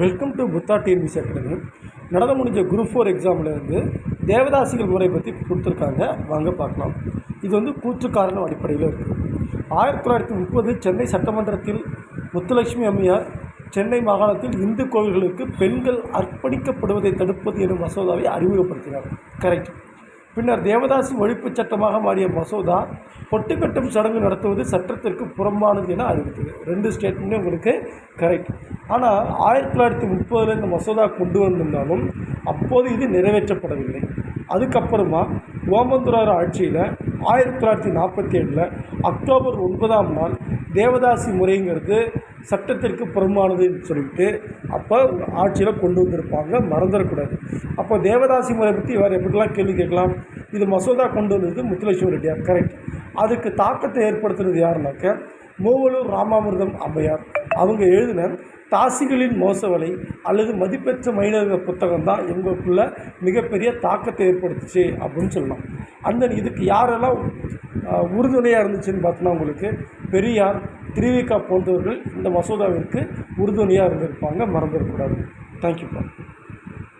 Welcome to Buddha TNPSC Academy. நடந்து முடிஞ்ச group 4 எக்ஸாம்லேருந்து தேவதாசிகள் முறை பற்றி கொடுத்துருக்காங்க, வாங்க பார்க்கலாம். இது வந்து கூற்று காரணம் அடிப்படையில் இருக்குது. 1930 சென்னை சட்டமன்றத்தில் முத்துலட்சுமி அம்மையார் சென்னை மாகாணத்தில் இந்து கோவில்களுக்கு பெண்கள் அர்ப்பணிக்கப்படுவதை தடுப்பது எனும் மசோதாவை அறிமுகப்படுத்தினார். கரெக்ட். பின்னர் தேவதாசி ஒழிப்பு சட்டமாக மாறிய மசோதா பொட்டுக்கட்டும் சடங்கு நடத்துவது சட்டத்திற்கு புறம்பானது என அறிவித்தது. 2 ஸ்டேட்மெண்ட்டும் உங்களுக்கு கரெக்ட். ஆனால் 1930 இந்த மசோதா கொண்டு வந்திருந்தாலும் அப்போது இது நிறைவேற்றப்படவில்லை. அதுக்கப்புறமா ஓமந்தூரார் ஆட்சியில் 1947 அக்டோபர் 9ஆம் நாள் தேவதாசி முறைங்கிறது சட்டத்திற்கு புறம்பானதுன்னு சொல்லிட்டு அப்போ ஆட்சியில் கொண்டு வந்திருப்பாங்க, மறந்துடக்கூடாது. அப்போ தேவதாசி முறை பற்றி வேறு எப்படிலாம் கேள்வி கேட்கலாம். இது மசோதா கொண்டு வந்தது முத்துலட்சுமி ரெட்டியார், கரெக்ட். அதுக்கு தாக்கத்தை ஏற்படுத்துறது யாருனாக்க மூவலூர் ராமாமிர்தம் அம்மையார். அவங்க எழுதின தாசிகளின் மோசவலை அல்லது மதிப்பெற்ற மைனர்கள் புத்தகம் தான் எங்களுக்குள்ள மிகப்பெரிய தாக்கத்தை ஏற்படுத்துச்சு அப்படின்னு சொல்லலாம். இதுக்கு யாரெல்லாம் உறுதுணையாக இருந்துச்சுன்னு பார்த்தோன்னா உங்களுக்கு பெரியார், திருவிக போன்றவர்கள் இந்த மசோதாவிற்கு உறுதுணையாக இருந்திருப்பாங்க, மறந்துடக்கூடாது. தேங்க்யூப்பா.